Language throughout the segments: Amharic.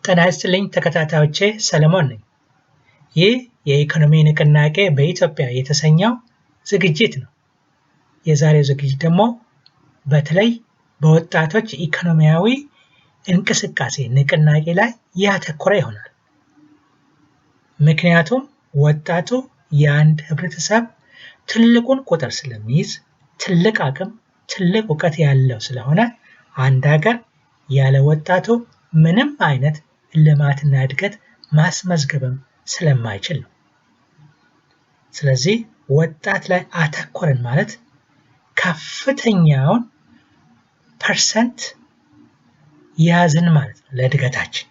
ጤና ይስጥልኝ ተከታታዮቼ ሰለሞን ነኝ። ይህ የኢኮኖሚ ንቅናቄ በኢትዮጵያ የተሰኘው ዝግጅት ነው። የዛሬው ዝግጅት ደግሞ በተለይ በወጣቶች ኢኮኖሚያዊ እንቅስቃሴ ንቅናቄ ላይ ያተኮረ ይሆናል። ምክንያቱም ወጣቱ የአንድ ህብረተሰብ ትልቁን ቁጥር ስለሚይዝ ትልቅ አቅም፣ ትልቅ እውቀት ያለው ስለሆነ አንድ ሀገር ያለ ወጣቱ ምንም አይነት ልማትና እድገት ማስመዝገብም ስለማይችል ነው። ስለዚህ ወጣት ላይ አተኮረን ማለት ከፍተኛውን ፐርሰንት ያዝን ማለት ነው ለእድገታችን።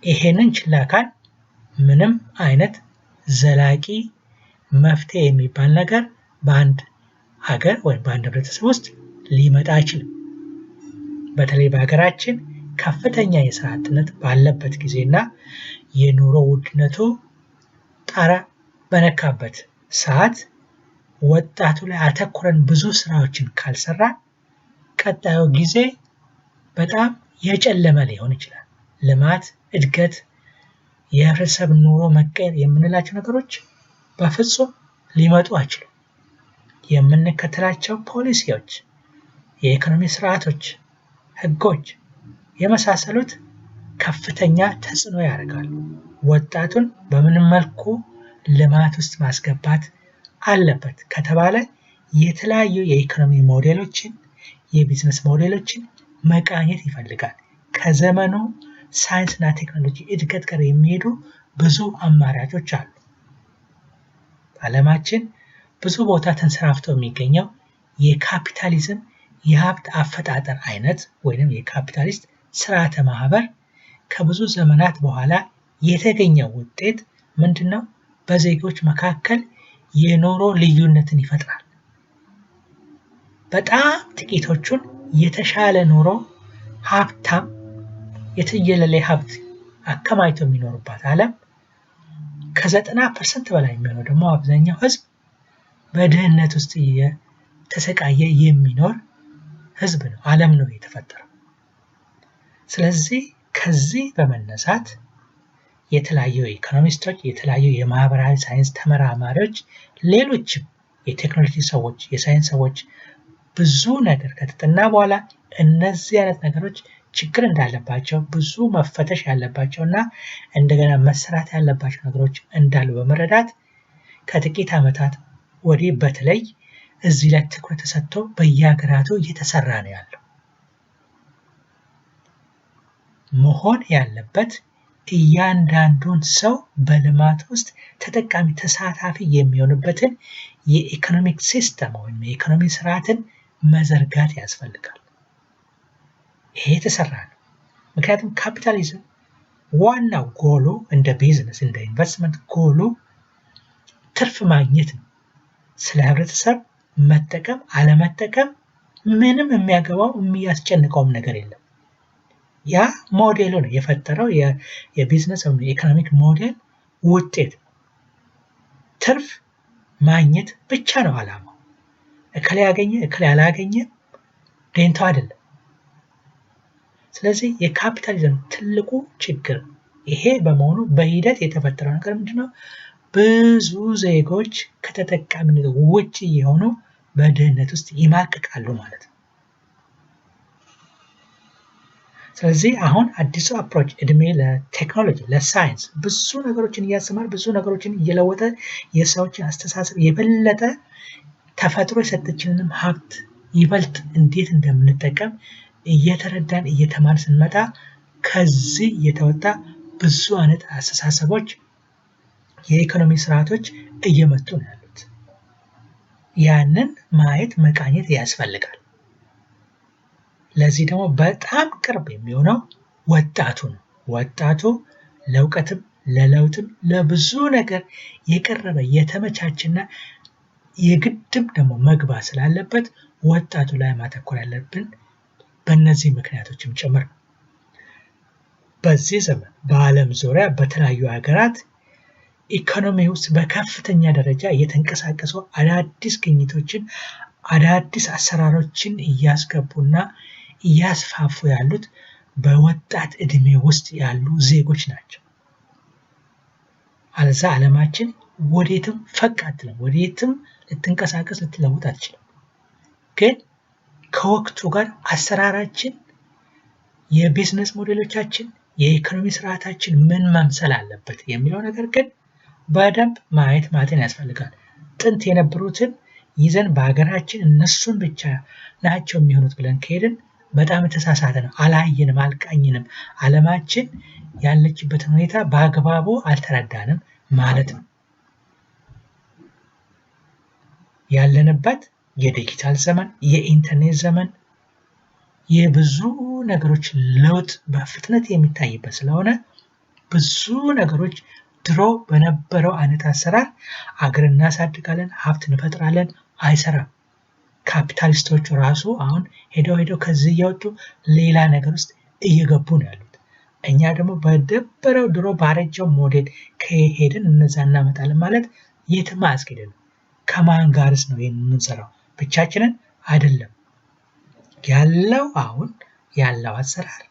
ይሄንን ችላ ካል ምንም አይነት ዘላቂ መፍትሄ የሚባል ነገር በአንድ ሀገር ወይም በአንድ ህብረተሰብ ውስጥ ሊመጣ አይችልም። በተለይ በሀገራችን ከፍተኛ የስራ አጥነት ባለበት ጊዜና የኑሮ ውድነቱ ጣራ በነካበት ሰዓት ወጣቱ ላይ አተኩረን ብዙ ስራዎችን ካልሰራ ቀጣዩ ጊዜ በጣም የጨለመ ሊሆን ይችላል። ልማት፣ እድገት፣ የህብረተሰብ ኑሮ መቀየር የምንላቸው ነገሮች በፍጹም ሊመጡ አይችሉም። የምንከተላቸው ፖሊሲዎች፣ የኢኮኖሚ ስርዓቶች፣ ህጎች የመሳሰሉት ከፍተኛ ተጽዕኖ ያደርጋሉ። ወጣቱን በምን መልኩ ልማት ውስጥ ማስገባት አለበት ከተባለ የተለያዩ የኢኮኖሚ ሞዴሎችን፣ የቢዝነስ ሞዴሎችን መቃኘት ይፈልጋል። ከዘመኑ ሳይንስና ቴክኖሎጂ እድገት ጋር የሚሄዱ ብዙ አማራጮች አሉ። በዓለማችን ብዙ ቦታ ተንሰራፍቶ የሚገኘው የካፒታሊዝም የሀብት አፈጣጠር አይነት ወይም የካፒታሊስት ስርዓተ ማህበር ከብዙ ዘመናት በኋላ የተገኘው ውጤት ምንድነው? በዜጎች መካከል የኑሮ ልዩነትን ይፈጥራል። በጣም ጥቂቶቹን የተሻለ ኑሮ ሀብታም የትየለሌ ሀብት አከማችተው የሚኖሩባት ዓለም ከ90% በላይ የሚሆነው ደግሞ አብዛኛው ህዝብ በድህነት ውስጥ የተሰቃየ የሚኖር ህዝብ ነው፣ ዓለም ነው የተፈጠረው። ስለዚህ ከዚህ በመነሳት የተለያዩ ኢኮኖሚስቶች፣ የተለያዩ የማህበራዊ ሳይንስ ተመራማሪዎች፣ ሌሎችም የቴክኖሎጂ ሰዎች፣ የሳይንስ ሰዎች ብዙ ነገር ከተጠና በኋላ እነዚህ አይነት ነገሮች ችግር እንዳለባቸው ብዙ መፈተሽ ያለባቸውና እንደገና መሰራት ያለባቸው ነገሮች እንዳሉ በመረዳት ከጥቂት ዓመታት ወዲህ በተለይ እዚህ ላይ ትኩረት ተሰጥቶ በየሀገራቱ እየተሰራ ነው ያለው። መሆን ያለበት እያንዳንዱን ሰው በልማት ውስጥ ተጠቃሚ ተሳታፊ የሚሆንበትን የኢኮኖሚክ ሲስተም ወይም የኢኮኖሚ ስርዓትን መዘርጋት ያስፈልጋል። ይሄ የተሰራ ነው። ምክንያቱም ካፒታሊዝም ዋናው ጎሉ እንደ ቢዝነስ እንደ ኢንቨስትመንት ጎሉ ትርፍ ማግኘት ነው። ስለ ህብረተሰብ መጠቀም አለመጠቀም ምንም የሚያገባው የሚያስጨንቀውም ነገር የለም። ያ ሞዴሉ ነው የፈጠረው የቢዝነስ ወይም የኢኮኖሚክ ሞዴል ውጤት ነው። ትርፍ ማግኘት ብቻ ነው ዓላማው። እከሌ ያገኘ እከሌ ያላገኘ ደንታው አይደለም። ስለዚህ የካፒታሊዝም ትልቁ ችግር ይሄ በመሆኑ በሂደት የተፈጠረው ነገር ምንድነው? ብዙ ዜጎች ከተጠቃሚነት ውጪ የሆኑ በድህነት ውስጥ ይማቅቃሉ ማለት ነው። ስለዚህ አሁን አዲሱ አፕሮች እድሜ ለቴክኖሎጂ ለሳይንስ ብዙ ነገሮችን እያስተማረ ብዙ ነገሮችን እየለወጠ የሰዎችን አስተሳሰብ የበለጠ ተፈጥሮ የሰጠችንንም ሀብት ይበልጥ እንዴት እንደምንጠቀም እየተረዳን እየተማርን ስንመጣ ከዚህ የተወጣ ብዙ አይነት አስተሳሰቦች የኢኮኖሚ ስርዓቶች እየመጡ ነው ያሉት። ያንን ማየት መቃኘት ያስፈልጋል። ለዚህ ደግሞ በጣም ቅርብ የሚሆነው ወጣቱ ነው። ወጣቱ ለእውቀትም ለለውጥም ለብዙ ነገር የቀረበ የተመቻችና የግድም ደግሞ መግባት ስላለበት ወጣቱ ላይ ማተኮር ያለብን በእነዚህ ምክንያቶችም ጭምር ነው። በዚህ ዘመን በዓለም ዙሪያ በተለያዩ ሀገራት ኢኮኖሚ ውስጥ በከፍተኛ ደረጃ እየተንቀሳቀሱ አዳዲስ ግኝቶችን አዳዲስ አሰራሮችን እያስገቡና እያስፋፉ ያሉት በወጣት እድሜ ውስጥ ያሉ ዜጎች ናቸው። አለዛ ዓለማችን ወዴትም ፈቅ አትልም፣ ወዴትም ልትንቀሳቀስ ልትለውጥ አትችልም። ግን ከወቅቱ ጋር አሰራራችን፣ የቢዝነስ ሞዴሎቻችን፣ የኢኮኖሚ ስርዓታችን ምን መምሰል አለበት የሚለው ነገር ግን በደንብ ማየት ማጤን ያስፈልጋል። ጥንት የነበሩትን ይዘን በሀገራችን እነሱን ብቻ ናቸው የሚሆኑት ብለን ከሄድን በጣም የተሳሳተ ነው። አላየንም፣ አልቃኝንም፣ ዓለማችን ያለችበትን ሁኔታ በአግባቡ አልተረዳንም ማለት ነው። ያለንበት የዲጂታል ዘመን፣ የኢንተርኔት ዘመን፣ የብዙ ነገሮች ለውጥ በፍጥነት የሚታይበት ስለሆነ ብዙ ነገሮች ድሮ በነበረው አይነት አሰራር አገር እናሳድጋለን፣ ሀብት እንፈጥራለን አይሰራም። ካፒታሊስቶቹ ራሱ አሁን ሄደው ከዚህ እየወጡ ሌላ ነገር ውስጥ እየገቡ ነው ያሉት። እኛ ደግሞ በደበረው ድሮ ባረጀው ሞዴል ከሄድን እነዛ እናመጣለን ማለት የትም አያስኬደንም። ከማን ጋርስ ነው ይሄን የምንሰራው? ብቻችንን አይደለም። ያለው አሁን ያለው አሰራር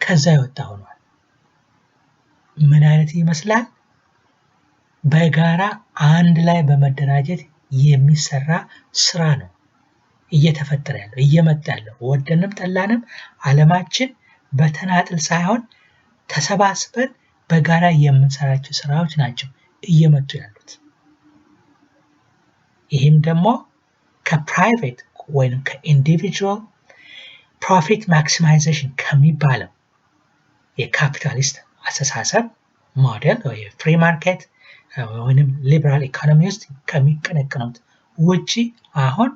ከዛ የወጣ ሆኗል። ምን አይነት ይመስላል? በጋራ አንድ ላይ በመደራጀት የሚሰራ ስራ ነው እየተፈጠረ ያለው እየመጣ ያለው። ወደንም ጠላንም ዓለማችን በተናጥል ሳይሆን ተሰባስበን በጋራ የምንሰራቸው ስራዎች ናቸው እየመጡ ያሉት። ይህም ደግሞ ከፕራይቬት ወይም ከኢንዲቪጁዋል ፕሮፊት ማክሲማይዜሽን ከሚባለው የካፒታሊስት አስተሳሰብ ሞዴል ወይ ፍሪ ማርኬት ወይም ሊበራል ኢኮኖሚ ውስጥ ከሚቀነቀኑት ውጪ አሁን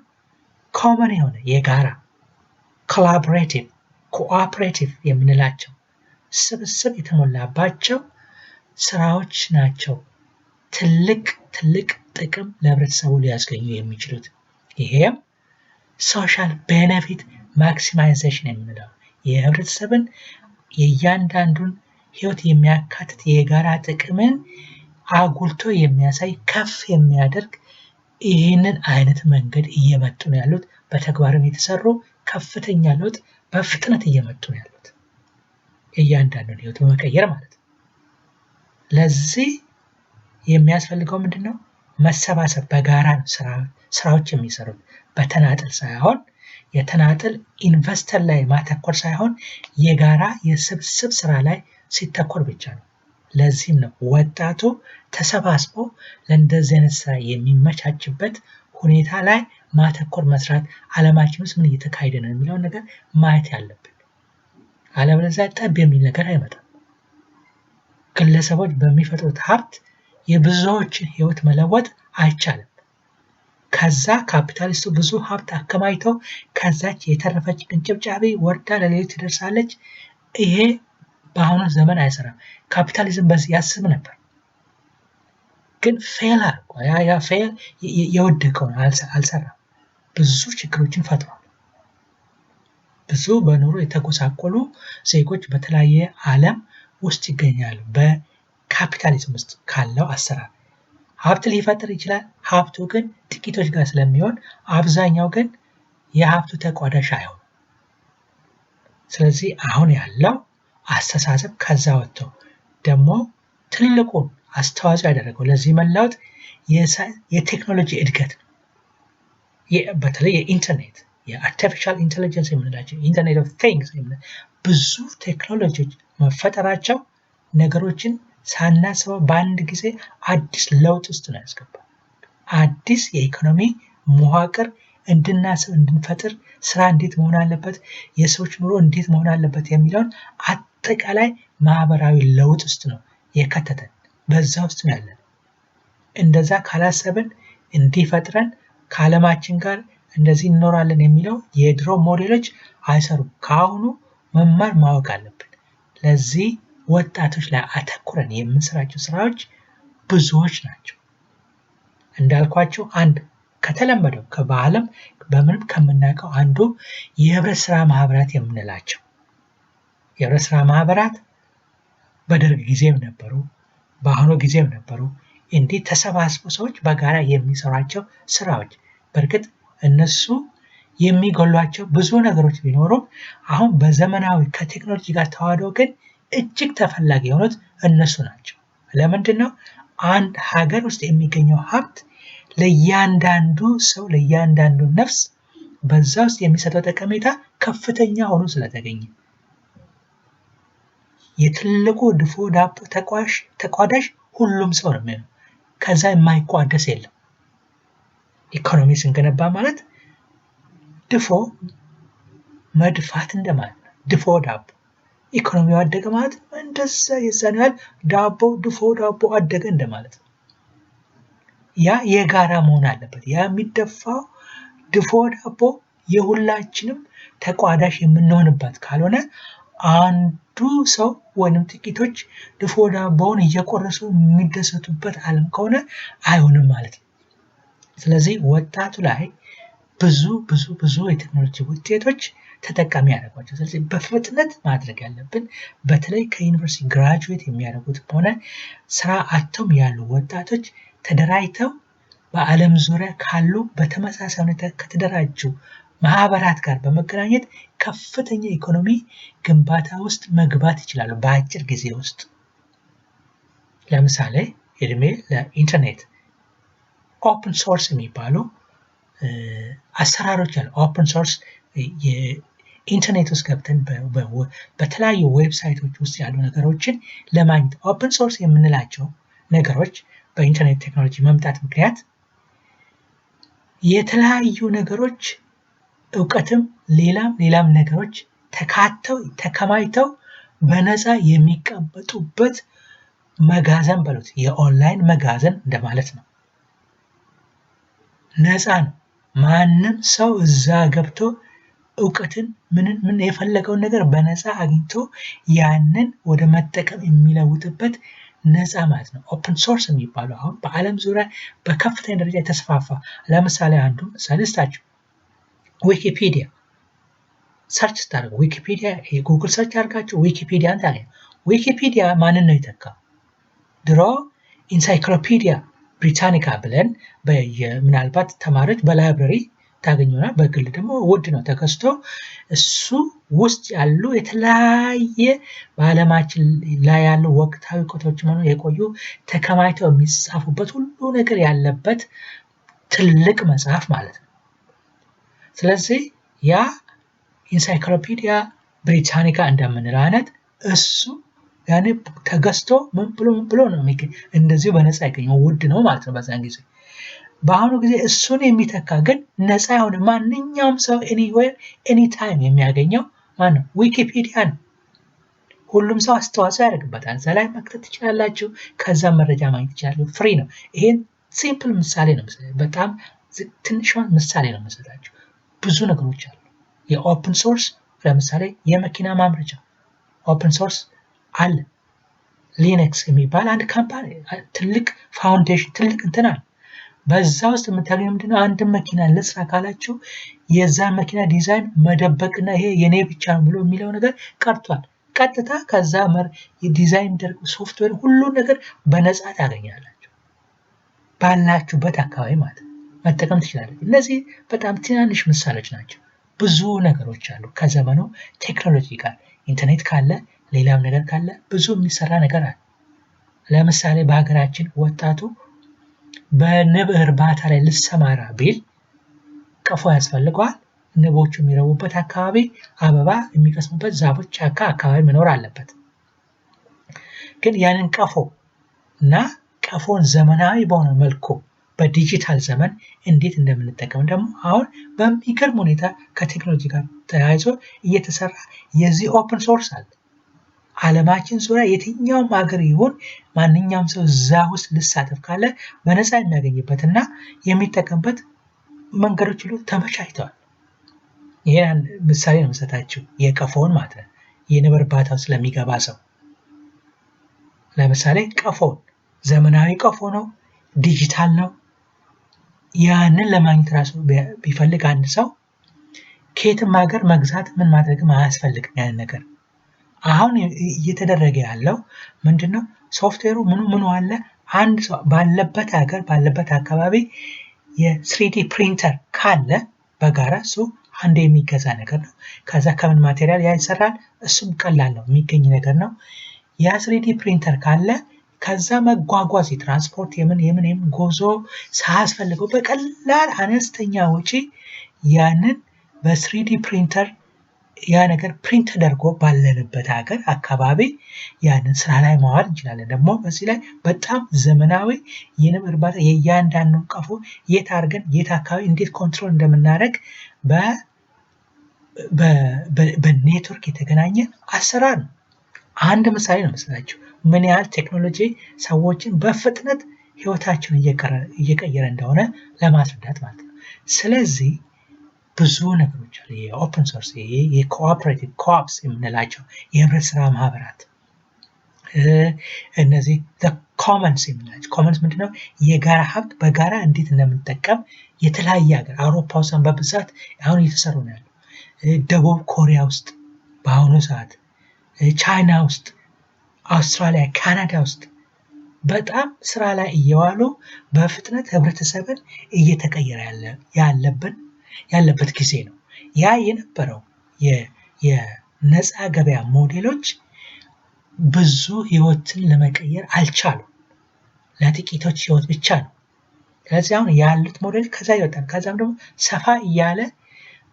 ኮመን የሆነ የጋራ ኮላቦሬቲቭ ኮኦፐሬቲቭ የምንላቸው ስብስብ የተሞላባቸው ስራዎች ናቸው ትልቅ ጥቅም ለህብረተሰቡ ሊያስገኙ የሚችሉት። ይሄም ሶሻል ቤኔፊት ማክሲማይዜሽን የምንለው የህብረተሰብን የእያንዳንዱን ህይወት የሚያካትት የጋራ ጥቅምን አጉልቶ የሚያሳይ ከፍ የሚያደርግ ይህንን አይነት መንገድ እየመጡ ነው ያሉት። በተግባርም የተሰሩ ከፍተኛ ለውጥ በፍጥነት እየመጡ ነው ያሉት የእያንዳንዱን ህይወት በመቀየር ማለት ነው። ለዚህ የሚያስፈልገው ምንድነው? መሰባሰብ፣ በጋራ ነው ስራዎች የሚሰሩት በተናጠል ሳይሆን። የተናጠል ኢንቨስተር ላይ ማተኮር ሳይሆን የጋራ የስብስብ ስራ ላይ ሲተኮር ብቻ ነው። ለዚህም ነው ወጣቱ ተሰባስቦ ለእንደዚህ አይነት ስራ የሚመቻችበት ሁኔታ ላይ ማተኮር መስራት፣ ዓለማችን ውስጥ ምን እየተካሄደ ነው የሚለውን ነገር ማየት ያለብን። አለበለዚያ ጠብ የሚል ነገር አይመጣም። ግለሰቦች በሚፈጥሩት ሀብት የብዙዎችን ህይወት መለወጥ አይቻልም። ከዛ ካፒታሊስቱ ብዙ ሀብት አከማይቶ ከዛች የተረፈች ቅንጭብጫቢ ወርዳ ለሌሎች ትደርሳለች። ይሄ በአሁኑ ዘመን አይሰራም። ካፒታሊዝም በዚህ ያስብ ነበር፣ ግን ፌል አድርጎ ያ ፌል የወደቀው አልሰራም። ብዙ ችግሮችን ፈጥሯል። ብዙ በኑሮ የተጎሳቆሉ ዜጎች በተለያየ ዓለም ውስጥ ይገኛሉ። በካፒታሊዝም ውስጥ ካለው አሰራር ሀብት ሊፈጥር ይችላል። ሀብቱ ግን ጥቂቶች ጋር ስለሚሆን አብዛኛው ግን የሀብቱ ተቋዳሽ አይሆንም። ስለዚህ አሁን ያለው አስተሳሰብ ከዛ ወጥቶ ደግሞ ትልቁን አስተዋጽኦ ያደረገው ለዚህ መለወጥ የቴክኖሎጂ እድገት ነው። በተለይ የኢንተርኔት የአርቲፊሻል ኢንቴሊጀንስ የምንላቸው ኢንተርኔት ኦፍ ቲንግስ ብዙ ቴክኖሎጂዎች መፈጠራቸው ነገሮችን ሳናስበው በአንድ ጊዜ አዲስ ለውጥ ውስጥ ነው ያስገባል። አዲስ የኢኮኖሚ መዋቅር እንድናስብ እንድንፈጥር፣ ስራ እንዴት መሆን አለበት፣ የሰዎች ኑሮ እንዴት መሆን አለበት የሚለውን አጠቃላይ ማህበራዊ ለውጥ ውስጥ ነው የከተተን። በዛ ውስጥ ነው ያለን። እንደዛ ካላሰብን እንዲፈጥረን ከዓለማችን ጋር እንደዚህ እንኖራለን የሚለው የድሮ ሞዴሎች አይሰሩም። ከአሁኑ መማር ማወቅ አለብን። ለዚህ ወጣቶች ላይ አተኩረን የምንሰራቸው ስራዎች ብዙዎች ናቸው። እንዳልኳቸው አንድ ከተለመደው በዓለም በምንም ከምናውቀው አንዱ የህብረት ስራ ማህበራት የምንላቸው የህብረት ስራ ማህበራት በደርግ ጊዜም ነበሩ፣ በአሁኑ ጊዜም ነበሩ። እንዴት ተሰባስበው ሰዎች በጋራ የሚሰሯቸው ስራዎች በእርግጥ እነሱ የሚጎሏቸው ብዙ ነገሮች ቢኖሩም አሁን በዘመናዊ ከቴክኖሎጂ ጋር ተዋህደው ግን እጅግ ተፈላጊ የሆኑት እነሱ ናቸው። ለምንድን ነው? አንድ ሀገር ውስጥ የሚገኘው ሀብት ለእያንዳንዱ ሰው ለእያንዳንዱ ነፍስ በዛ ውስጥ የሚሰጠው ጠቀሜታ ከፍተኛ ሆኖ ስለተገኘ የትልቁ ድፎ ዳቦ ተቋዳሽ ሁሉም ሰው ነው የሚሆነው። ከዛ የማይቋደስ የለም። ኢኮኖሚ ስንገነባ ማለት ድፎ መድፋት እንደማለት ነው። ድፎ ዳቦ ኢኮኖሚው አደገ ማለት እንደዛ የዛን ያህል ድፎ ዳቦ አደገ እንደማለት ነው። ያ የጋራ መሆን አለበት። ያ የሚደፋው ድፎ ዳቦ የሁላችንም ተቋዳሽ የምንሆንበት ካልሆነ አንዱ ሰው ወይንም ጥቂቶች ድፎ ዳቦውን እየቆረሱ የሚደሰቱበት ዓለም ከሆነ አይሆንም ማለት ነው። ስለዚህ ወጣቱ ላይ ብዙ የቴክኖሎጂ ውጤቶች ተጠቃሚ ያደርጓቸው። ስለዚህ በፍጥነት ማድረግ ያለብን በተለይ ከዩኒቨርሲቲ ግራጁዌት የሚያደርጉት ሆነ ስራ አጥተው ያሉ ወጣቶች ተደራጅተው በዓለም ዙሪያ ካሉ በተመሳሳይ ሁኔታ ከተደራጁ ማህበራት ጋር በመገናኘት ከፍተኛ ኢኮኖሚ ግንባታ ውስጥ መግባት ይችላሉ በአጭር ጊዜ ውስጥ። ለምሳሌ እድሜ ለኢንተርኔት ኦፕን ሶርስ የሚባሉ አሰራሮች አሉ። ኦፕን ሶርስ የኢንተርኔት ውስጥ ገብተን በተለያዩ ዌብሳይቶች ውስጥ ያሉ ነገሮችን ለማግኘት ኦፕን ሶርስ የምንላቸው ነገሮች በኢንተርኔት ቴክኖሎጂ መምጣት ምክንያት የተለያዩ ነገሮች እውቀትም ሌላም ነገሮች ተካተው ተከማይተው በነፃ የሚቀመጡበት መጋዘን በሉት የኦንላይን መጋዘን እንደማለት ነው። ነፃ ነው። ማንም ሰው እዛ ገብቶ እውቀትን ምን የፈለገውን ነገር በነፃ አግኝቶ ያንን ወደ መጠቀም የሚለውጥበት ነፃ ማለት ነው። ኦፕን ሶርስ የሚባለው አሁን በዓለም ዙሪያ በከፍተኛ ደረጃ የተስፋፋ ለምሳሌ አንዱ ምሳሌ ስታችሁ ዊኪፒዲያ ሰርች ስታደርጉ ዊኪፒዲያ የጉግል ሰርች አድርጋችሁ ዊኪፒዲያን ታገኙ። ዊኪፒዲያ ማንን ነው የተካው? ድሮ ኢንሳይክሎፒዲያ ብሪታኒካ ብለን ምናልባት ተማሪዎች በላይብረሪ ታገኙና በግል ደግሞ ውድ ነው ተገዝቶ እሱ ውስጥ ያሉ የተለያየ በዓለማችን ላይ ያሉ ወቅታዊ ቁጥሮች የቆዩ ተከማይተው የሚጻፉበት ሁሉ ነገር ያለበት ትልቅ መጽሐፍ ማለት ነው። ስለዚህ ያ ኢንሳይክሎፒዲያ ብሪታኒካ እንደምንለው አይነት እሱ ያኔ ተገዝቶ ምን ብሎ ነው የሚገኝ እንደዚሁ በነፃ ያገኘው ውድ ነው ማለት ነው በዛን ጊዜ። በአሁኑ ጊዜ እሱን የሚተካ ግን ነፃ የሆነ ማንኛውም ሰው ኤኒዌር ኤኒታይም የሚያገኘው ማነው? ዊኪፒዲያ ነው። ሁሉም ሰው አስተዋጽኦ ያደርግበታል። እዛ ላይ መክተት ትችላላችሁ። ከዛ መረጃ ማግኘት ትችላላችሁ። ፍሪ ነው። ይሄን ሲምፕል ምሳሌ ነው በጣም ትንሿን ምሳሌ ነው የምሰጣችሁ። ብዙ ነገሮች አሉ። የኦፕን ሶርስ ለምሳሌ የመኪና ማምረቻ ኦፕን ሶርስ አለ። ሊነክስ የሚባል አንድ ካምፓኒ ትልቅ ፋውንዴሽን ትልቅ እንትን አለ። በዛ ውስጥ የምታገኙ ምንድነው? አንድ መኪና ለስራ ካላችሁ የዛ መኪና ዲዛይን መደበቅና ይሄ የኔ ብቻ ነው ብሎ የሚለው ነገር ቀርቷል። ቀጥታ ከዛ የዲዛይን ደርግ ሶፍትዌር ሁሉ ነገር በነፃ ታገኛላችሁ ባላችሁበት አካባቢ ማለት መጠቀም ትችላላችሁ። እነዚህ በጣም ትናንሽ ምሳሌዎች ናቸው። ብዙ ነገሮች አሉ ከዘመኑ ቴክኖሎጂ ጋር ኢንተርኔት ካለ ሌላም ነገር ካለ ብዙ የሚሰራ ነገር አለ። ለምሳሌ በሀገራችን ወጣቱ በንብ እርባታ ላይ ልሰማራ ቢል ቀፎ ያስፈልገዋል። ንቦቹ የሚረቡበት አካባቢ አበባ የሚቀስሙበት ዛፎች ጫካ አካባቢ መኖር አለበት። ግን ያንን ቀፎ እና ቀፎን ዘመናዊ በሆነ መልኩ በዲጂታል ዘመን እንዴት እንደምንጠቀም ደግሞ አሁን በሚገርም ሁኔታ ከቴክኖሎጂ ጋር ተያይዞ እየተሰራ የዚህ ኦፕን ሶርስ አለ። ዓለማችን ዙሪያ የትኛውም ሀገር ይሁን ማንኛውም ሰው እዛ ውስጥ ልሳተፍ ካለ በነፃ የሚያገኝበትና የሚጠቀምበት መንገዶች ሁሉ ተመቻችተዋል። ይሄን ምሳሌ ነው የምሰጣችሁ የቀፎውን ማለት ነው። የንብ እርባታው ስለሚገባ ሰው ለምሳሌ ቀፎውን ዘመናዊ ቀፎ ነው፣ ዲጂታል ነው። ያንን ለማግኘት ራሱ ቢፈልግ አንድ ሰው ከየትም ሀገር መግዛት ምን ማድረግም አያስፈልግም። ያን ነገር አሁን እየተደረገ ያለው ምንድነው? ሶፍትዌሩ ምኑ አለ። አንድ ሰው ባለበት ሀገር ባለበት አካባቢ የ3D ፕሪንተር ካለ በጋራ እሱ አንድ የሚገዛ ነገር ነው። ከዛ ከምን ማቴሪያል ያ ይሰራል? እሱም ቀላል ነው፣ የሚገኝ ነገር ነው። ያ 3D ፕሪንተር ካለ ከዛ መጓጓዝ የትራንስፖርት የምን ጉዞ ሳያስፈልገው በቀላል አነስተኛ ወጪ ያንን በ3D ፕሪንተር ያ ነገር ፕሪንት ተደርጎ ባለንበት ሀገር አካባቢ ያንን ስራ ላይ ማዋል እንችላለን። ደግሞ በዚህ ላይ በጣም ዘመናዊ የንብ እርባታ የእያንዳንዱ ቀፎ የት አድርገን የት አካባቢ እንዴት ኮንትሮል እንደምናደርግ በኔትወርክ የተገናኘ አሰራር ነው። አንድ ምሳሌ ነው መስላችሁ ምን ያህል ቴክኖሎጂ ሰዎችን በፍጥነት ህይወታቸውን እየቀየረ እንደሆነ ለማስረዳት ማለት ነው። ስለዚህ ብዙ ነገሮች አሉ። የኦፕን ሶርስ የኮኦፐሬቲቭ ኮኦፕስ የምንላቸው የህብረት ስራ ማህበራት እነዚህ ኮመንስ የምንላቸው ኮመንስ ምንድነው? የጋራ ሀብት በጋራ እንዴት እንደምንጠቀም የተለያየ ሀገር አውሮፓ ውስጥ በብዛት አሁን እየተሰሩ ነው ያለው። ደቡብ ኮሪያ ውስጥ በአሁኑ ሰዓት፣ ቻይና ውስጥ፣ አውስትራሊያ፣ ካናዳ ውስጥ በጣም ስራ ላይ እየዋሉ በፍጥነት ህብረተሰብን እየተቀየረ ያለበት ጊዜ ነው። ያ የነበረው የነፃ ገበያ ሞዴሎች ብዙ ህይወትን ለመቀየር አልቻሉም። ለጥቂቶች ህይወት ብቻ ነው። ስለዚህ አሁን ያሉት ሞዴል ከዛ ይወጣል። ከዛም ደግሞ ሰፋ እያለ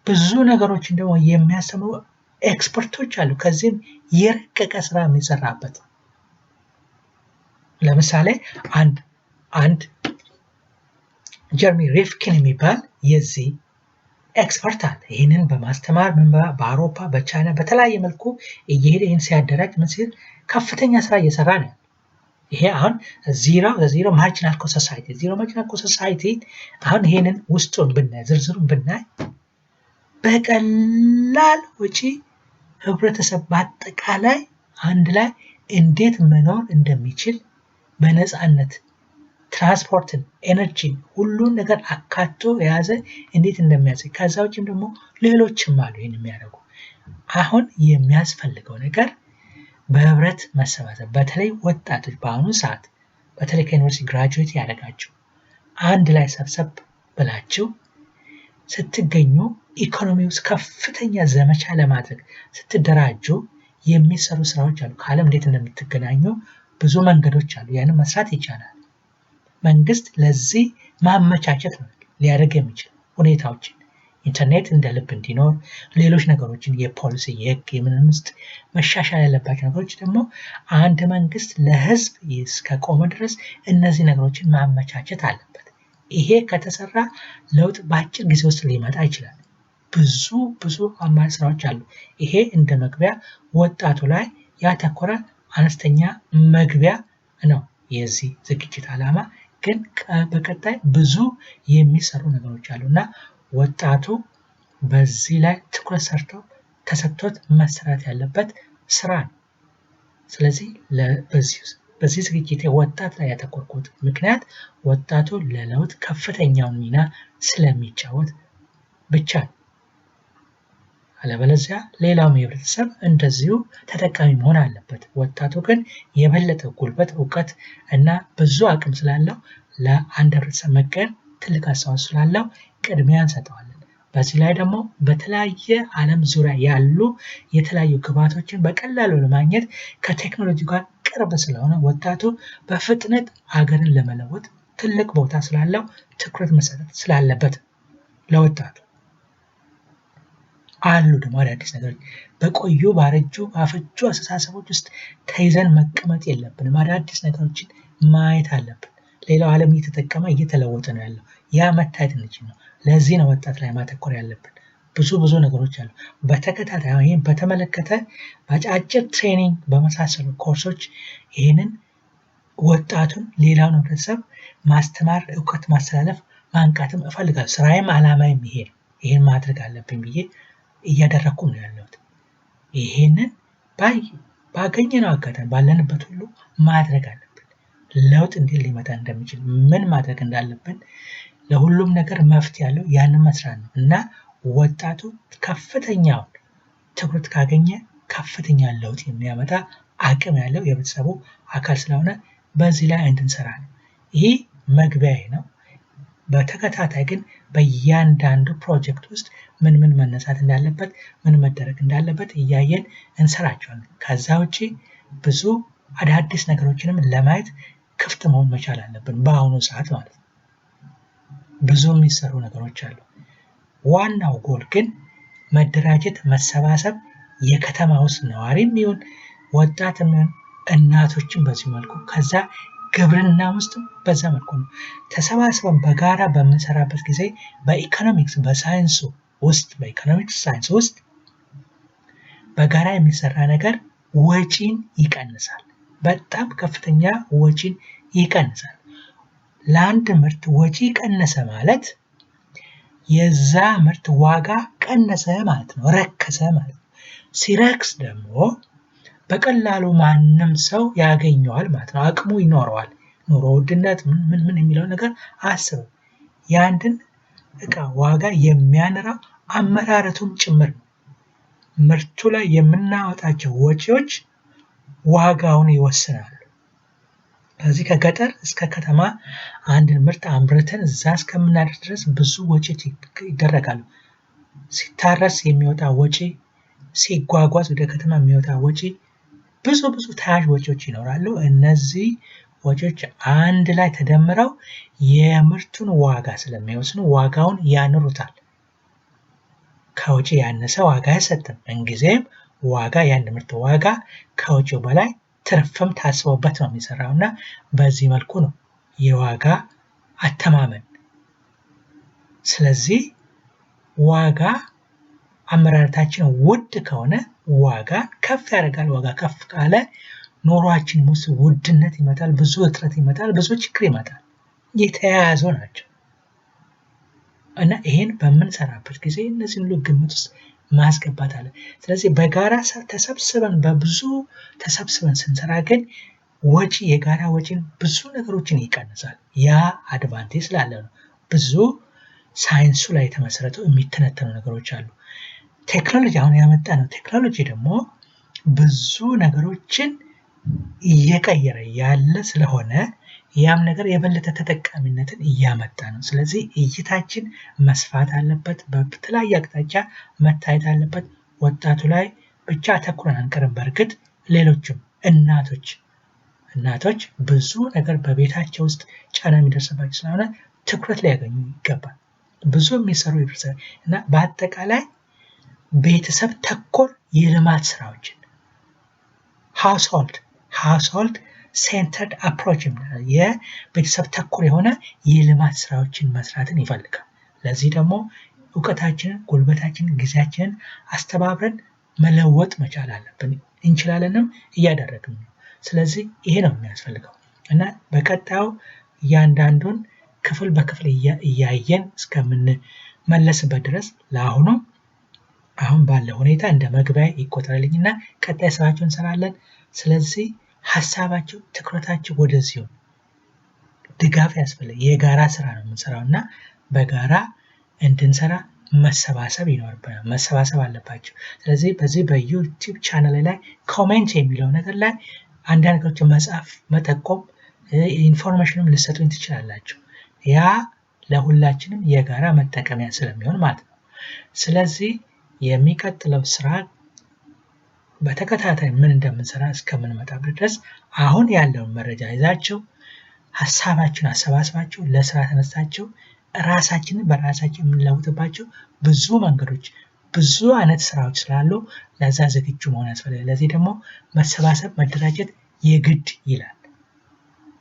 ብዙ ነገሮችን ደግሞ የሚያስተምሩ ኤክስፐርቶች አሉ። ከዚህም የረቀቀ ስራ የሚሰራበት ለምሳሌ አንድ ጀርሚ ሪፍኪን የሚባል የዚህ ኤክስፐርት አለ። ይህንን በማስተማር በአውሮፓ በቻይና በተለያየ መልኩ እየሄደ ይህን ሲያደራጅ ምን ሲል ከፍተኛ ስራ እየሰራ ነው። ይሄ አሁን ዜሮ ማርጂናል ኮስት ሶሳይቲ አሁን ይሄንን ውስጡን ብናይ ዝርዝሩን ብናይ በቀላል ወጪ ህብረተሰብ በአጠቃላይ አንድ ላይ እንዴት መኖር እንደሚችል በነፃነት ትራንስፖርትን፣ ኤነርጂን ሁሉን ነገር አካቶ የያዘ እንዴት እንደሚያሳይ ከዛ ውጭም ደግሞ ሌሎችም አሉ ይህን የሚያደርጉ። አሁን የሚያስፈልገው ነገር በህብረት መሰባሰብ፣ በተለይ ወጣቶች በአሁኑ ሰዓት በተለይ ከዩኒቨርሲቲ ግራጁዌት ያደረጋችሁ አንድ ላይ ሰብሰብ ብላችሁ ስትገኙ ኢኮኖሚ ውስጥ ከፍተኛ ዘመቻ ለማድረግ ስትደራጁ የሚሰሩ ስራዎች አሉ። ከዓለም እንዴት እንደምትገናኙ ብዙ መንገዶች አሉ። ያንን መስራት ይቻላል። መንግስት ለዚህ ማመቻቸት ነው ሊያደርግ የሚችል ሁኔታዎችን ኢንተርኔት እንደ ልብ እንዲኖር፣ ሌሎች ነገሮችን የፖሊሲ የህግ የምንም ውስጥ መሻሻል ያለባቸው ነገሮች ደግሞ አንድ መንግስት ለህዝብ እስከቆመ ድረስ እነዚህ ነገሮችን ማመቻቸት አለበት። ይሄ ከተሰራ ለውጥ በአጭር ጊዜ ውስጥ ሊመጣ ይችላል። ብዙ አማራጭ ስራዎች አሉ። ይሄ እንደ መግቢያ ወጣቱ ላይ ያተኮረ አነስተኛ መግቢያ ነው የዚህ ዝግጅት ዓላማ። ግን በቀጣይ ብዙ የሚሰሩ ነገሮች አሉና ወጣቱ በዚህ ላይ ትኩረት ተሰጥቶት መሰራት ያለበት ስራ ነው። ስለዚህ በዚህ ዝግጅት ወጣት ላይ ያተኮርኩት ምክንያት ወጣቱ ለለውጥ ከፍተኛውን ሚና ስለሚጫወት ብቻ ነው። አለበለዚያ ሌላውም የህብረተሰብ እንደዚሁ ተጠቃሚ መሆን አለበት። ወጣቱ ግን የበለጠ ጉልበት፣ እውቀት እና ብዙ አቅም ስላለው ለአንድ ህብረተሰብ መቀየር ትልቅ አስተዋጽኦ ስላለው ቅድሚያ እንሰጠዋለን። በዚህ ላይ ደግሞ በተለያየ ዓለም ዙሪያ ያሉ የተለያዩ ግብዓቶችን በቀላሉ ለማግኘት ከቴክኖሎጂ ጋር ቅርብ ስለሆነ ወጣቱ በፍጥነት ሀገርን ለመለወጥ ትልቅ ቦታ ስላለው ትኩረት መሰጠት ስላለበት ለወጣቱ አሉ ደግሞ አዳዲስ ነገሮች በቆዩ ባረጁ ባፈጁ አስተሳሰቦች ውስጥ ተይዘን መቀመጥ የለብንም። አዳዲስ ነገሮችን ማየት አለብን። ሌላው ዓለም እየተጠቀመ እየተለወጠ ነው ያለው። ያ መታየት እንችል ነው። ለዚህ ነው ወጣት ላይ ማተኮር ያለብን። ብዙ ነገሮች አሉ። በተከታታይ ይህን በተመለከተ በአጫጭር ትሬኒንግ በመሳሰሉ ኮርሶች ይህንን ወጣቱን ሌላውን ህብረተሰብ ማስተማር፣ እውቀት ማስተላለፍ፣ ማንቃትም እፈልጋለሁ። ስራዬም ዓላማዬም ይሄ ነው። ይህን ማድረግ አለብኝ ብዬ እያደረኩም ነው ያለሁት። ይሄንን ባገኘነው አጋጣሚ ባለንበት ሁሉ ማድረግ አለብን። ለውጥ እንዴት ሊመጣ እንደሚችል ምን ማድረግ እንዳለብን ለሁሉም ነገር መፍትሄ ያለው ያንን መስራት ነው እና ወጣቱ ከፍተኛውን ትኩረት ካገኘ ከፍተኛ ለውጥ የሚያመጣ አቅም ያለው የቤተሰቡ አካል ስለሆነ በዚህ ላይ እንድንሰራ ነው። ይህ መግቢያዬ ነው። በተከታታይ ግን በእያንዳንዱ ፕሮጀክት ውስጥ ምን መነሳት እንዳለበት ምን መደረግ እንዳለበት እያየን እንሰራቸዋለን። ከዛ ውጪ ብዙ አዳዲስ ነገሮችንም ለማየት ክፍት መሆን መቻል አለብን በአሁኑ ሰዓት ማለት ነው። ብዙ የሚሰሩ ነገሮች አሉ። ዋናው ጎል ግን መደራጀት፣ መሰባሰብ የከተማ ውስጥ ነዋሪም ይሁን ወጣትም ይሁን እናቶችን በዚህ መልኩ ከዛ ግብርና ውስጥ በዛ መልኩ ነው ተሰባስበን በጋራ በምንሰራበት ጊዜ በኢኮኖሚክስ በሳይንሱ ውስጥ በኢኮኖሚክስ ሳይንስ ውስጥ በጋራ የሚሰራ ነገር ወጪን ይቀንሳል። በጣም ከፍተኛ ወጪን ይቀንሳል። ለአንድ ምርት ወጪ ቀነሰ ማለት የዛ ምርት ዋጋ ቀነሰ ማለት ነው፣ ረከሰ ማለት ነው። ሲረክስ ደግሞ በቀላሉ ማንም ሰው ያገኘዋል ማለት ነው፣ አቅሙ ይኖረዋል። ኑሮ ውድነት ምን የሚለው ነገር አስቡ። የአንድን እቃ ዋጋ የሚያንራው አመራረቱም ጭምር ነው። ምርቱ ላይ የምናወጣቸው ወጪዎች ዋጋውን ይወስናሉ። ስለዚህ ከገጠር እስከ ከተማ አንድን ምርት አምርተን እዛ እስከምናደርስ ድረስ ብዙ ወጪዎች ይደረጋሉ። ሲታረስ የሚወጣ ወጪ፣ ሲጓጓዝ ወደ ከተማ የሚወጣ ወጪ፣ ብዙ ተያያዥ ወጪዎች ይኖራሉ። እነዚህ ወጪዎች አንድ ላይ ተደምረው የምርቱን ዋጋ ስለሚወስኑ ዋጋውን ያንሩታል። ከወጪ ያነሰ ዋጋ አይሰጥም። እንጊዜም ዋጋ የአንድ ምርት ዋጋ ከወጪው በላይ ትርፍም ታስቦበት ነው የሚሰራው እና በዚህ መልኩ ነው የዋጋ አተማመን። ስለዚህ ዋጋ አመራረታችን ውድ ከሆነ ዋጋ ከፍ ያደርጋል። ዋጋ ከፍ ካለ ኑሯችን ውስጥ ውድነት ይመጣል፣ ብዙ እጥረት ይመጣል፣ ብዙ ችግር ይመጣል። የተያያዙ ናቸው እና ይሄን በምንሰራበት ጊዜ እነዚህ ሁሉ ግምት ውስጥ ማስገባት አለ። ስለዚህ በጋራ ተሰብስበን በብዙ ተሰብስበን ስንሰራ ግን ወጪ የጋራ ወጪን ብዙ ነገሮችን ይቀንሳል። ያ አድቫንቴጅ ስላለ ነው። ብዙ ሳይንሱ ላይ የተመሰረተው የሚተነተኑ ነገሮች አሉ። ቴክኖሎጂ አሁን ያመጣ ነው። ቴክኖሎጂ ደግሞ ብዙ ነገሮችን እየቀየረ ያለ ስለሆነ ያም ነገር የበለጠ ተጠቃሚነትን እያመጣ ነው። ስለዚህ እይታችን መስፋት አለበት፣ በተለያየ አቅጣጫ መታየት አለበት። ወጣቱ ላይ ብቻ አተኩረን አንቀርም። በእርግጥ ሌሎችም እናቶች ብዙ ነገር በቤታቸው ውስጥ ጫና የሚደርስባቸው ስለሆነ ትኩረት ሊያገኙ ይገባል። ብዙ የሚሰሩ ይደርሳል እና በአጠቃላይ ቤተሰብ ተኮር የልማት ስራዎችን ሃውስሆልድ ሴንተርድ አፕሮች የቤተሰብ ተኮር የሆነ የልማት ስራዎችን መስራትን ይፈልጋል። ለዚህ ደግሞ እውቀታችንን፣ ጉልበታችንን፣ ጊዜያችንን አስተባብረን መለወጥ መቻል አለብን። እንችላለንም እያደረግን ነው። ስለዚህ ይሄ ነው የሚያስፈልገው እና በቀጣዩ እያንዳንዱን ክፍል በክፍል እያየን እስከምንመለስበት ድረስ ለአሁኑ አሁን ባለው ሁኔታ እንደ መግቢያ ይቆጠርልኝና ቀጣይ ስራቸውን እንሰራለን። ስለዚህ ሀሳባቸው፣ ትኩረታቸው ወደዚሁ ድጋፍ ያስፈልጋል። የጋራ ስራ ነው የምንሰራው እና በጋራ እንድንሰራ መሰባሰብ ይኖርብናል። መሰባሰብ አለባቸው። ስለዚህ በዚህ በዩቲዩብ ቻናል ላይ ኮሜንት የሚለው ነገር ላይ አንዳንድ ነገሮችን መጻፍ፣ መጠቆም፣ ኢንፎርሜሽንም ልሰጡኝ ትችላላችሁ። ያ ለሁላችንም የጋራ መጠቀሚያ ስለሚሆን ማለት ነው። ስለዚህ የሚቀጥለው ስራ በተከታታይ ምን እንደምንሰራ እስከምንመጣበት ድረስ አሁን ያለውን መረጃ ይዛችሁ ሀሳባችሁን አሰባስባችሁ ለስራ ተነሳችሁ ራሳችንን በራሳችን የምንለውጥባቸው ብዙ መንገዶች፣ ብዙ አይነት ስራዎች ስላሉ ለዛ ዝግጁ መሆን ያስፈልጋል። ለዚህ ደግሞ መሰባሰብ፣ መደራጀት የግድ ይላል።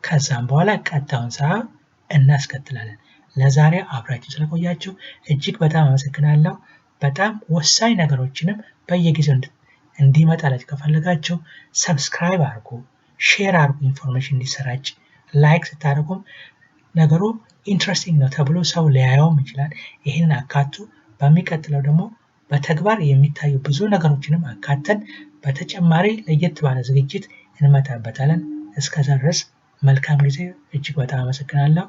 ከዛም በኋላ ቀጣዩን ስራ እናስከትላለን። ለዛሬ አብራችሁ ስለቆያችሁ እጅግ በጣም አመሰግናለሁ። በጣም ወሳኝ ነገሮችንም በየጊዜው እንዲመጣላችሁ ከፈለጋችሁ ሰብስክራይብ አድርጉ፣ ሼር አድርጉ፣ ኢንፎርሜሽን እንዲሰራጭ። ላይክ ስታደርጉም ነገሩ ኢንትረስቲንግ ነው ተብሎ ሰው ሊያየውም ይችላል። ይህንን አካቱ። በሚቀጥለው ደግሞ በተግባር የሚታዩ ብዙ ነገሮችንም አካተን በተጨማሪ ለየት ባለ ዝግጅት እንመጣበታለን። እስከዛ ድረስ መልካም ጊዜ። እጅግ በጣም አመሰግናለሁ።